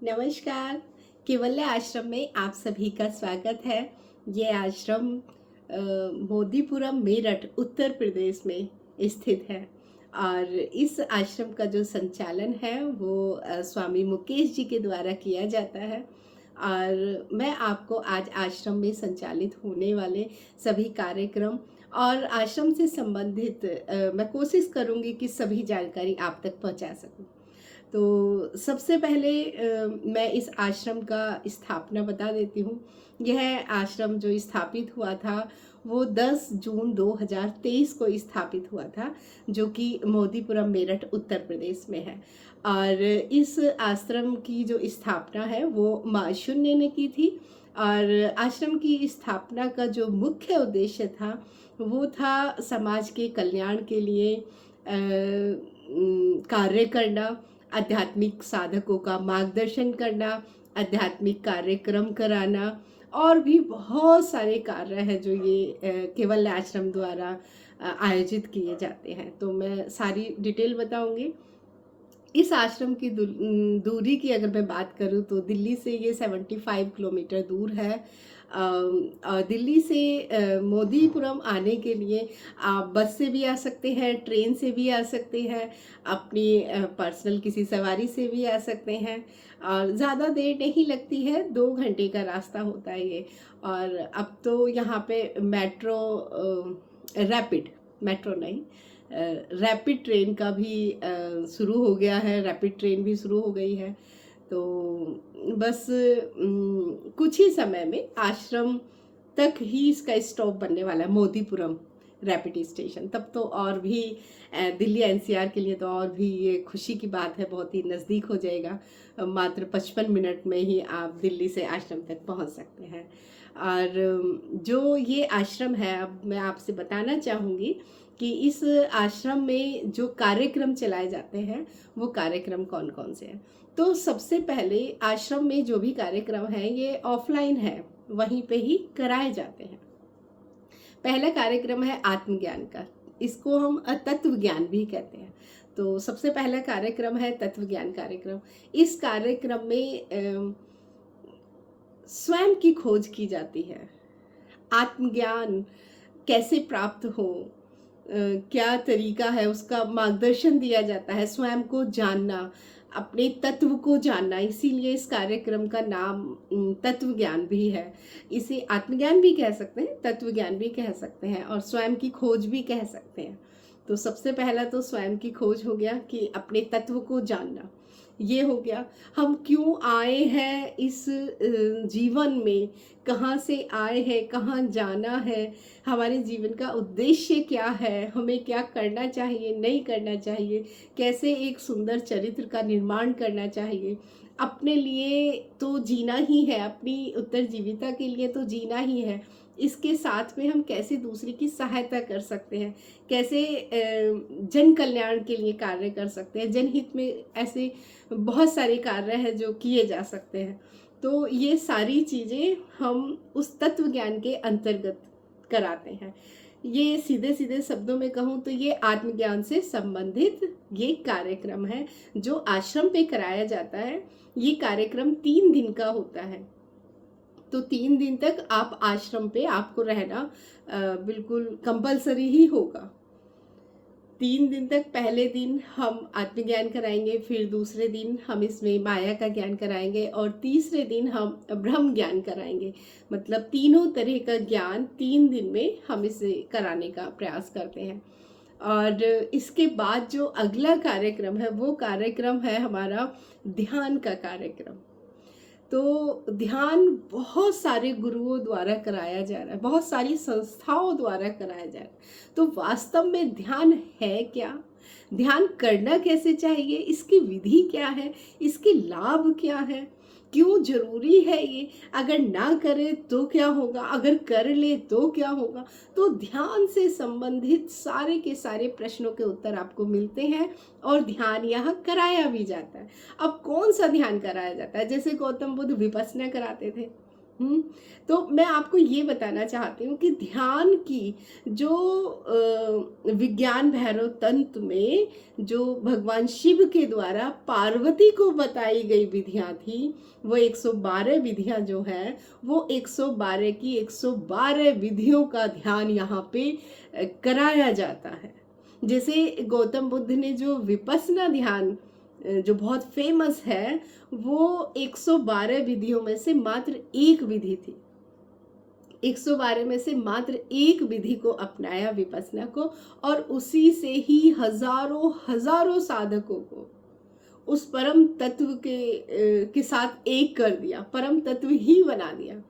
नमस्कार। केवल्य आश्रम में आप सभी का स्वागत है। ये आश्रम मोदीपुरम मेरठ उत्तर प्रदेश में स्थित है और इस आश्रम का जो संचालन है वो स्वामी मुकेश जी के द्वारा किया जाता है। और मैं आपको आज आश्रम में संचालित होने वाले सभी कार्यक्रम और आश्रम से संबंधित मैं कोशिश करूँगी कि सभी जानकारी आप तक पहुँचा सकूँ। तो सबसे पहले मैं इस आश्रम का स्थापना बता देती हूँ। यह आश्रम जो स्थापित हुआ था वो 10 जून 2023 को स्थापित हुआ था, जो कि मोदीपुरम मेरठ उत्तर प्रदेश में है। और इस आश्रम की जो स्थापना है वो माँ शून्य ने की थी। और आश्रम की स्थापना का जो मुख्य उद्देश्य था वो था समाज के कल्याण के लिए कार्य करना, आध्यात्मिक साधकों का मार्गदर्शन करना, आध्यात्मिक कार्यक्रम कराना और भी बहुत सारे कार्य हैं जो ये केवल आश्रम द्वारा आयोजित किए जाते हैं। तो मैं सारी डिटेल बताऊंगी। इस आश्रम की दूरी की अगर मैं बात करूं तो दिल्ली से ये 75 किलोमीटर दूर है। दिल्ली से मोदीपुरम आने के लिए आप बस से भी आ सकते हैं, ट्रेन से भी आ सकते हैं, अपनी पर्सनल किसी सवारी से भी आ सकते हैं। और ज़्यादा देर नहीं लगती है, 2 घंटे का रास्ता होता है ये। और अब तो यहाँ पे मेट्रो रैपिड मेट्रो नहीं रैपिड ट्रेन का भी शुरू हो गया है, रैपिड ट्रेन भी शुरू हो गई है। तो बस कुछ ही समय में आश्रम तक ही इसका स्टॉप बनने वाला है, मोदीपुरम रैपिड स्टेशन। तब तो और भी दिल्ली एनसीआर के लिए तो और भी ये खुशी की बात है, बहुत ही नज़दीक हो जाएगा। मात्र 55 मिनट में ही आप दिल्ली से आश्रम तक पहुंच सकते हैं। और जो ये आश्रम है, अब मैं आपसे बताना चाहूँगी कि इस आश्रम में जो कार्यक्रम चलाए जाते हैं वो कार्यक्रम कौन कौन से हैं। तो सबसे पहले आश्रम में जो भी कार्यक्रम है ये ऑफलाइन है, वहीं पे ही कराए जाते हैं। पहला कार्यक्रम है आत्मज्ञान का, इसको हम तत्व ज्ञान भी कहते हैं। तो सबसे पहला कार्यक्रम है तत्व ज्ञान कार्यक्रम। इस कार्यक्रम में स्वयं की खोज की जाती है। आत्मज्ञान कैसे प्राप्त हो, क्या तरीका है, उसका मार्गदर्शन दिया जाता है। स्वयं को जानना, अपने तत्व को जानना, इसीलिए इस कार्यक्रम का नाम तत्व ज्ञान भी है। इसे आत्मज्ञान भी कह सकते हैं, तत्व ज्ञान भी कह सकते हैं और स्वयं की खोज भी कह सकते हैं। तो सबसे पहला तो स्वयं की खोज हो गया कि अपने तत्व को जानना, ये हो गया। हम क्यों आए हैं इस जीवन में, कहाँ से आए हैं, कहाँ जाना है, हमारे जीवन का उद्देश्य क्या है, हमें क्या करना चाहिए, नहीं करना चाहिए, कैसे एक सुंदर चरित्र का निर्माण करना चाहिए। अपने लिए तो जीना ही है, अपनी उत्तरजीविता के लिए तो जीना ही है, इसके साथ में हम कैसे दूसरे की सहायता कर सकते हैं, कैसे जन कल्याण के लिए कार्य कर सकते हैं। जनहित में ऐसे बहुत सारे कार्य हैं जो किए जा सकते हैं। तो ये सारी चीज़ें हम उस तत्व ज्ञान के अंतर्गत कराते हैं। ये सीधे सीधे शब्दों में कहूँ तो ये आत्मज्ञान से संबंधित ये कार्यक्रम है जो आश्रम पे कराया जाता है। ये कार्यक्रम 3 दिन का होता है। तो 3 दिन तक आप आश्रम पे आपको रहना बिल्कुल कंपलसरी ही होगा। 3 दिन तक, पहले दिन हम आत्मज्ञान कराएंगे, फिर दूसरे दिन हम इसमें माया का ज्ञान कराएंगे और तीसरे दिन हम ब्रह्म ज्ञान कराएंगे। मतलब तीनों तरह का ज्ञान 3 दिन में हम इसे कराने का प्रयास करते हैं। और इसके बाद जो अगला कार्यक्रम है वो कार्यक्रम है हमारा ध्यान का कार्यक्रम। तो ध्यान बहुत सारे गुरुओं द्वारा कराया जा रहा है, बहुत सारी संस्थाओं द्वारा कराया जा रहा है। तो वास्तव में ध्यान है क्या, ध्यान करना कैसे चाहिए, इसकी विधि क्या है, इसके लाभ क्या है, क्यों जरूरी है ये, अगर ना करे तो क्या होगा, अगर कर ले तो क्या होगा। तो ध्यान से संबंधित सारे के सारे प्रश्नों के उत्तर आपको मिलते हैं और ध्यान यहाँ कराया भी जाता है। अब कौन सा ध्यान कराया जाता है, जैसे गौतम बुद्ध विपश्यना कराते थे, हुँ, तो मैं आपको ये बताना चाहती हूँ कि ध्यान की जो विज्ञान भैरव तंत्र में जो भगवान शिव के द्वारा पार्वती को बताई गई विधियाँ थी, वो 112 विधियाँ जो हैं, वो 112 की 112 विधियों का ध्यान यहाँ पे कराया जाता है। जैसे गौतम बुद्ध ने जो विपस्सना ध्यान जो बहुत फेमस है, वो 112 विधियों में से मात्र एक विधि थी। 112 में से मात्र एक विधि को अपनाया विपस्सना को, और उसी से ही हजारों हजारों साधकों को उस परम तत्व के साथ एक कर दिया, परम तत्व ही बना दिया।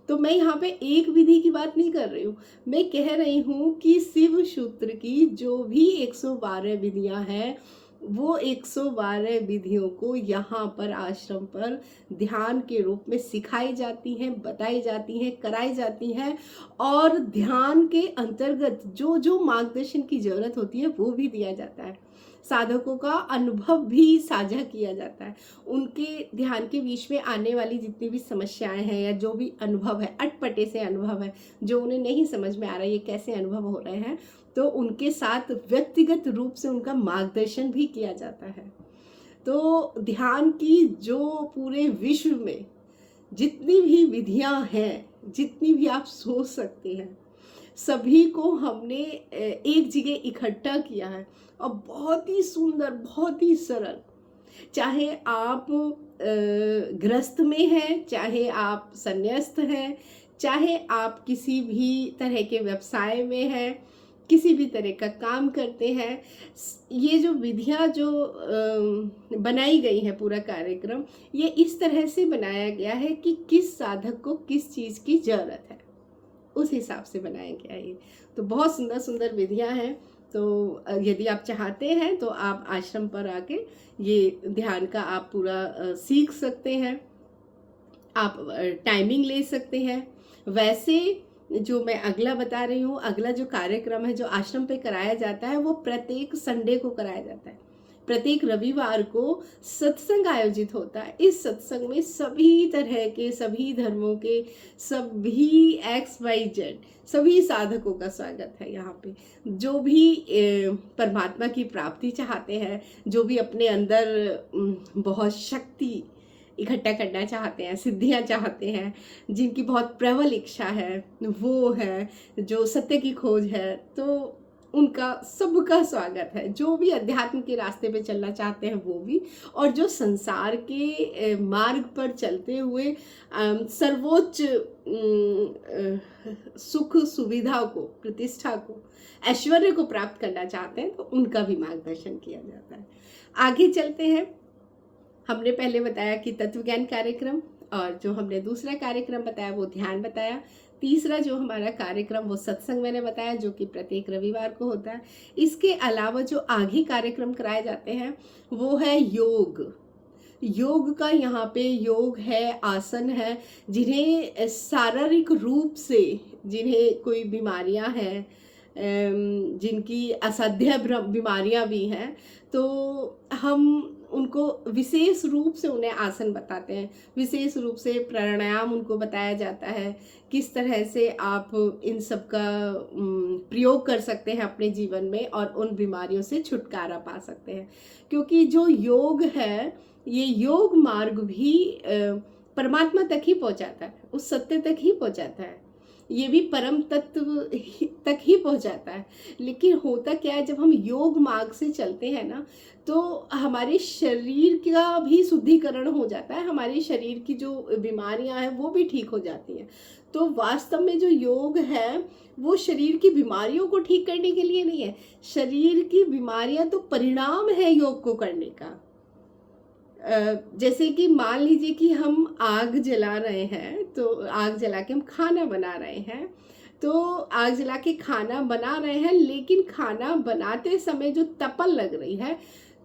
तो मैं यहाँ पे एक विधि की बात नहीं कर रही हूँ, मैं कह रही हूँ कि शिव सूत्र की जो भी 112 विधियाँ हैं, वो 112 विधियों को यहाँ पर आश्रम पर ध्यान के रूप में सिखाई जाती हैं, बताई जाती हैं, कराई जाती हैं, और ध्यान के अंतर्गत जो जो मार्गदर्शन की जरूरत होती है वो भी दिया जाता है। साधकों का अनुभव भी साझा किया जाता है। उनके ध्यान के बीच में आने वाली जितनी भी समस्याएं हैं या जो भी अनुभव है, अटपटे से अनुभव है, जो उन्हें नहीं समझ में आ रहा है ये कैसे अनुभव हो रहे हैं, तो उनके साथ व्यक्तिगत रूप से उनका मार्गदर्शन भी किया जाता है। तो ध्यान की जो पूरे विश्व में जितनी भी विधियां हैं, जितनी भी आप सोच सकते हैं, सभी को हमने एक जगह इकट्ठा किया है, और बहुत ही सुंदर, बहुत ही सरल। चाहे आप गृहस्थ में हैं, चाहे आप संन्यास्त हैं, चाहे आप किसी भी तरह के व्यवसाय में हैं, किसी भी तरह का काम करते हैं, ये जो विधियां जो बनाई गई है, पूरा कार्यक्रम ये इस तरह से बनाया गया है कि किस साधक को किस चीज़ की जरूरत है, उस हिसाब से बनाया गया है। तो बहुत सुंदर सुंदर विधियां हैं। तो यदि आप चाहते हैं तो आप आश्रम पर आके ये ध्यान का आप पूरा सीख सकते हैं, आप टाइमिंग ले सकते हैं। वैसे जो मैं अगला बता रही हूँ, अगला जो कार्यक्रम है जो आश्रम पे कराया जाता है, वो प्रत्येक संडे को कराया जाता है। प्रत्येक रविवार को सत्संग आयोजित होता है। इस सत्संग में सभी तरह के, सभी धर्मों के, सभी XYZ सभी साधकों का स्वागत है। यहाँ पे जो भी परमात्मा की प्राप्ति चाहते हैं, जो भी अपने अंदर बहुत शक्ति इकट्ठा करना चाहते हैं, सिद्धियां चाहते हैं, जिनकी बहुत प्रबल इच्छा है, वो है, जो सत्य की खोज है, तो उनका सबका स्वागत है। जो भी अध्यात्म के रास्ते पे चलना चाहते हैं वो भी, और जो संसार के मार्ग पर चलते हुए सर्वोच्च सुख सुविधा को, प्रतिष्ठा को, ऐश्वर्य को प्राप्त करना चाहते हैं, तो उनका भी मार्गदर्शन किया जाता है। आगे चलते हैं। हमने पहले बताया कि तत्व ज्ञान कार्यक्रम, और जो हमने दूसरा कार्यक्रम बताया वो ध्यान बताया। तीसरा जो हमारा कार्यक्रम वो सत्संग मैंने बताया, जो कि प्रत्येक रविवार को होता है। इसके अलावा जो आगे कार्यक्रम कराए जाते हैं वो है योग। योग का यहाँ पे योग है, आसन है। जिन्हें शारीरिक रूप से, जिन्हें कोई बीमारियां हैं, जिनकी असाध्य बीमारियां भी हैं, तो हम उनको विशेष रूप से उन्हें आसन बताते हैं, विशेष रूप से प्राणायाम उनको बताया जाता है, किस तरह से आप इन सब का प्रयोग कर सकते हैं अपने जीवन में और उन बीमारियों से छुटकारा पा सकते हैं। क्योंकि जो योग है, ये योग मार्ग भी परमात्मा तक ही पहुंचाता है, उस सत्य तक ही पहुंचाता है, ये भी परम तत्व तक ही पहुंचाता है। लेकिन होता क्या है, जब हम योग मार्ग से चलते हैं ना, तो हमारे शरीर का भी शुद्धिकरण हो जाता है, हमारे शरीर की जो बीमारियां हैं वो भी ठीक हो जाती हैं। तो वास्तव में जो योग है वो शरीर की बीमारियों को ठीक करने के लिए नहीं है। शरीर की बीमारियां तो परिणाम है योग को करने का। जैसे कि मान लीजिए कि हम आग जला रहे हैं, तो आग जला के हम खाना बना रहे हैं, तो आग जला के खाना बना रहे हैं, लेकिन खाना बनाते समय जो तपन लग रही है,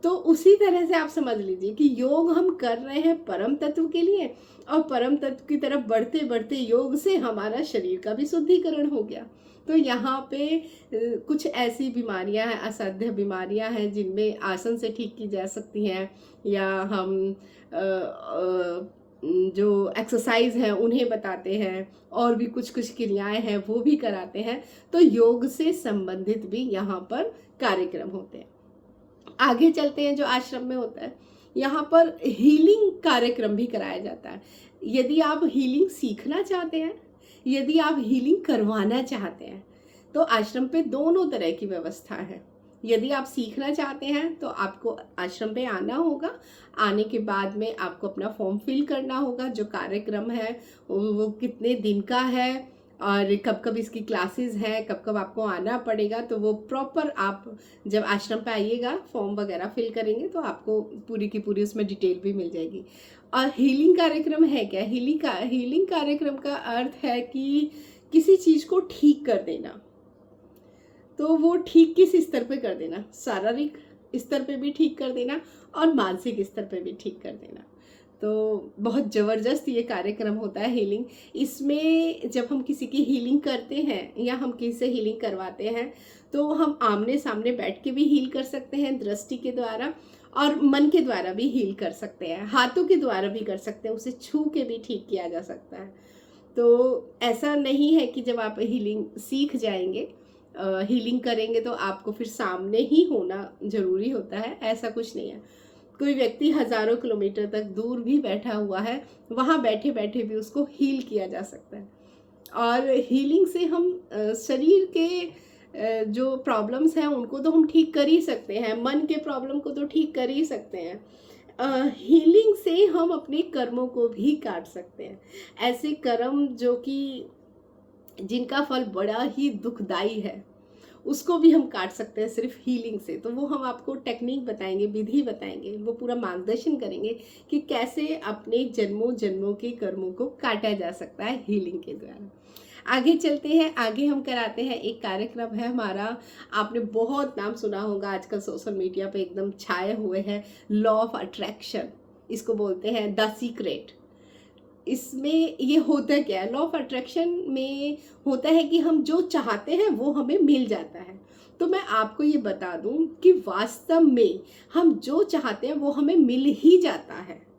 तो उसी तरह से आप समझ लीजिए कि योग हम कर रहे हैं परम तत्व के लिए, और परम तत्व की तरफ बढ़ते बढ़ते योग से हमारा शरीर का भी शुद्धिकरण हो गया। तो यहाँ पे कुछ ऐसी बीमारियां हैं, असाध्य बीमारियां हैं, जिनमें आसन से ठीक की जा सकती हैं, या हम जो एक्सरसाइज हैं उन्हें बताते हैं, और भी कुछ कुछ क्रियाएं हैं वो भी कराते हैं। तो योग से संबंधित भी यहाँ पर कार्यक्रम होते हैं। आगे चलते हैं, जो आश्रम में होता है यहाँ पर हीलिंग कार्यक्रम भी कराया जाता है। यदि आप हीलिंग सीखना चाहते हैं, यदि आप हीलिंग करवाना चाहते हैं, तो आश्रम पे दोनों तरह की व्यवस्था है। यदि आप सीखना चाहते हैं तो आपको आश्रम पे आना होगा। आने के बाद में आपको अपना फॉर्म फिल करना होगा। जो कार्यक्रम है वो कितने दिन का है और कब कब इसकी क्लासेस हैं, कब कब आपको आना पड़ेगा, तो वो प्रॉपर आप जब आश्रम पे आइएगा फॉर्म वगैरह फिल करेंगे तो आपको पूरी की पूरी उसमें डिटेल भी मिल जाएगी। और हीलिंग कार्यक्रम है क्या? हीलिंग कार्यक्रम का अर्थ है कि किसी चीज़ को ठीक कर देना। तो वो ठीक किस स्तर पे कर देना? शारीरिक स्तर पे भी ठीक कर देना और मानसिक स्तर पे भी ठीक कर देना। तो बहुत ज़बरदस्त ये कार्यक्रम होता है हीलिंग। इसमें जब हम किसी की हीलिंग करते हैं या हम किसी से हीलिंग करवाते हैं तो हम आमने सामने बैठ के भी हील कर सकते हैं, दृष्टि के द्वारा, और मन के द्वारा भी हील कर सकते हैं, हाथों के द्वारा भी कर सकते हैं, उसे छू के भी ठीक किया जा सकता है। तो ऐसा नहीं है कि जब आप हीलिंग सीख जाएंगे, हीलिंग करेंगे तो आपको फिर सामने ही होना ज़रूरी होता है, ऐसा कुछ नहीं है। कोई व्यक्ति हज़ारों किलोमीटर तक दूर भी बैठा हुआ है, वहाँ बैठे बैठे भी उसको हील किया जा सकता है। और हीलिंग से हम शरीर के जो प्रॉब्लम्स हैं उनको तो हम ठीक कर ही सकते हैं, मन के प्रॉब्लम को तो ठीक कर ही सकते हैं। हीलिंग से हम अपने कर्मों को भी काट सकते हैं। ऐसे कर्म जो कि जिनका फल बड़ा ही दुखदाई है, उसको भी हम काट सकते हैं सिर्फ हीलिंग से। तो वो हम आपको टेक्निक बताएंगे, विधि बताएंगे, वो पूरा मार्गदर्शन करेंगे कि कैसे अपने जन्मों जन्मों के कर्मों को काटा जा सकता है हीलिंग के द्वारा। आगे चलते हैं, आगे हम कराते हैं एक कार्यक्रम है हमारा, आपने बहुत नाम सुना होगा, आजकल सोशल मीडिया पे एकदम छाए हुए हैं, लॉ ऑफ अट्रैक्शन, इसको बोलते हैं द सीक्रेट। इसमें ये होता क्या है? लॉ ऑफ अट्रैक्शन में होता है कि हम जो चाहते हैं वो हमें मिल जाता है। तो मैं आपको ये बता दूं कि वास्तव में हम जो चाहते हैं वो हमें मिल ही जाता है।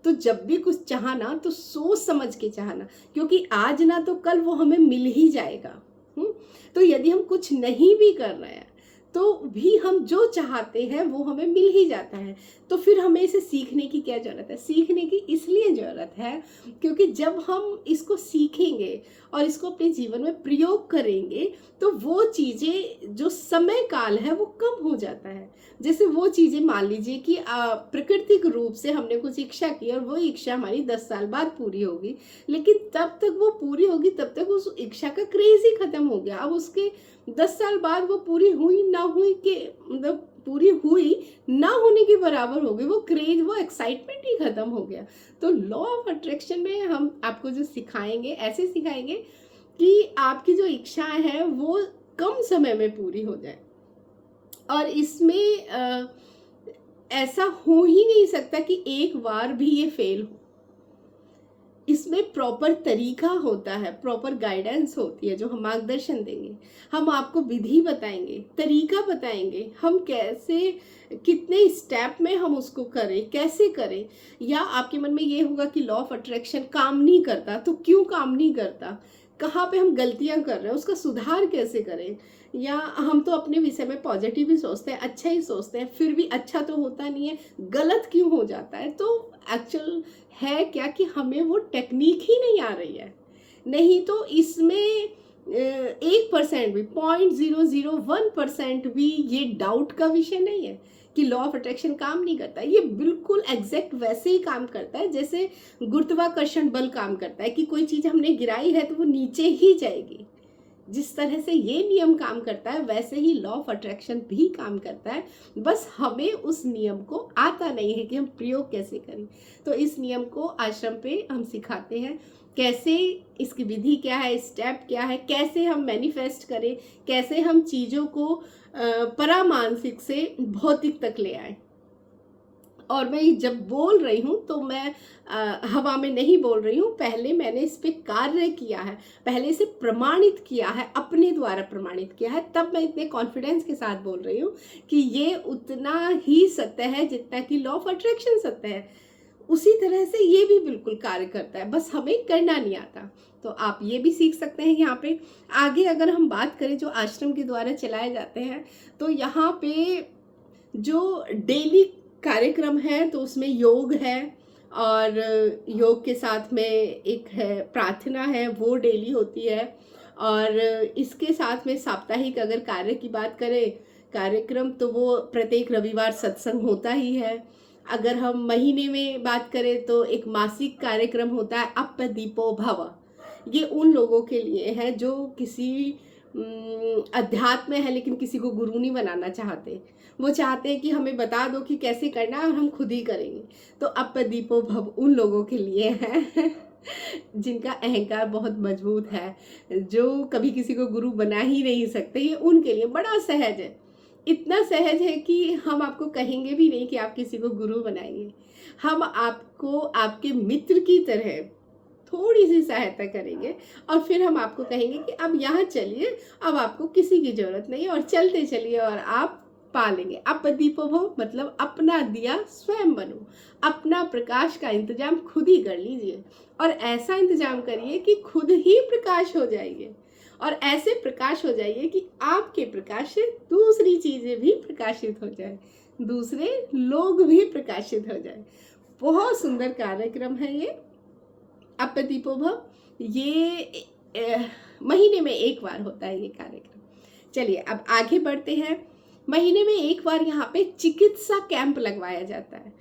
तो जब भी कुछ चाहना तो सोच समझ के चाहना, क्योंकि आज ना तो कल वो हमें मिल ही जाएगा। तो यदि हम कुछ नहीं भी कर रहे हैं तो भी हम जो चाहते हैं वो हमें मिल ही जाता है। तो फिर हमें इसे सीखने की क्या ज़रूरत है? सीखने की इसलिए ज़रूरत है क्योंकि जब हम इसको सीखेंगे और इसको अपने जीवन में प्रयोग करेंगे तो वो चीज़ें जो समय काल है वो कम हो जाता है। जैसे वो चीज़ें, मान लीजिए कि प्राकृतिक रूप से हमने कुछ इच्छा की और वो इच्छा हमारी 10 साल बाद पूरी होगी, लेकिन तब तक वो पूरी होगी तब तक उस इच्छा का क्रेज ही खत्म हो गया। अब उसके 10 साल बाद वो पूरी हुई ना हुई के मतलब पूरी हुई ना होने के बराबर हो गई, वो क्रेज, वो एक्साइटमेंट ही खत्म हो गया। तो लॉ ऑफ अट्रैक्शन में हम आपको जो सिखाएंगे, ऐसे सिखाएंगे कि आपकी जो इच्छाएं हैं वो कम समय में पूरी हो जाए। और इसमें ऐसा हो ही नहीं सकता कि एक बार भी ये फेल हो। इसमें प्रॉपर तरीका होता है, प्रॉपर गाइडेंस होती है जो हम मार्गदर्शन देंगे। हम आपको विधि बताएंगे, तरीका बताएंगे, हम कैसे, कितने स्टेप में हम उसको करें, कैसे करें। या आपके मन में ये होगा कि लॉ ऑफ अट्रैक्शन काम नहीं करता, तो क्यों काम नहीं करता, कहाँ पे हम गलतियाँ कर रहे हैं, उसका सुधार कैसे करें। या हम तो अपने विषय में पॉजिटिव ही सोचते हैं, अच्छा ही सोचते हैं, फिर भी अच्छा तो होता नहीं है, गलत क्यों हो जाता है। तो एक्चुअल है क्या कि हमें वो टेक्निक ही नहीं आ रही है। नहीं तो इसमें 1% भी, 0.001% भी ये डाउट का विषय नहीं है कि लॉ ऑफ अट्रैक्शन काम नहीं करता। ये बिल्कुल एग्जैक्ट वैसे ही काम करता है जैसे गुरुत्वाकर्षण बल काम करता है कि कोई चीज़ हमने गिराई है तो वो नीचे ही जाएगी। जिस तरह से ये नियम काम करता है वैसे ही लॉ ऑफ अट्रैक्शन भी काम करता है, बस हमें उस नियम को आता नहीं है कि हम प्रयोग कैसे करें। तो इस नियम को आश्रम पे हम सिखाते हैं, कैसे, इसकी विधि क्या है, स्टेप क्या है, कैसे हम मैनिफेस्ट करें, कैसे हम चीज़ों को परामानसिक से भौतिक तक ले आए। और मैं जब बोल रही हूँ तो मैं हवा में नहीं बोल रही हूँ, पहले मैंने इस पे कार्य किया है, पहले इसे प्रमाणित किया है, अपने द्वारा प्रमाणित किया है, तब मैं इतने कॉन्फिडेंस के साथ बोल रही हूँ कि ये उतना ही सत्य है जितना कि लॉ ऑफ अट्रैक्शन सत्य है। उसी तरह से ये भी बिल्कुल कार्य करता है, बस हमें करना नहीं आता। तो आप ये भी सीख सकते हैं यहाँ पे। आगे अगर हम बात करें जो आश्रम के द्वारा चलाए जाते हैं, तो यहाँ पे जो डेली कार्यक्रम है तो उसमें योग है, और योग के साथ में एक है प्रार्थना है, वो डेली होती है। और इसके साथ में साप्ताहिक अगर कार्य की बात करें कार्यक्रम, तो वो प्रत्येक रविवार सत्संग होता ही है। अगर हम महीने में बात करें तो एक मासिक कार्यक्रम होता है अप दीपो भव। ये उन लोगों के लिए है जो किसी अध्यात्म है लेकिन किसी को गुरु नहीं बनाना चाहते। वो चाहते हैं कि हमें बता दो कि कैसे करना है और हम खुद ही करेंगे। तो अप दीपो भव उन लोगों के लिए है जिनका अहंकार बहुत मजबूत है, जो कभी किसी को गुरु बना ही नहीं सकते। ये उनके लिए बड़ा सहज है, इतना सहज है कि हम आपको कहेंगे भी नहीं कि आप किसी को गुरु बनाएंगे। हम आपको आपके मित्र की तरह थोड़ी सी सहायता करेंगे और फिर हम आपको कहेंगे कि अब यहाँ चलिए, अब आपको किसी की जरूरत नहीं है और चलते चलिए और आप पा लेंगे। अप दीपो भव मतलब अपना दिया स्वयं बनो, अपना प्रकाश का इंतजाम खुद ही कर लीजिए और ऐसा इंतजाम करिए कि खुद ही प्रकाश हो जाइए और ऐसे प्रकाश हो जाइए कि आपके प्रकाश से दूसरी चीजें भी प्रकाशित हो जाए, दूसरे लोग भी प्रकाशित हो जाए। बहुत सुंदर कार्यक्रम है ये अप दीपो भव। ये महीने में एक बार होता है ये कार्यक्रम। चलिए अब आगे बढ़ते हैं। महीने में एक बार यहाँ पे चिकित्सा कैंप लगवाया जाता है।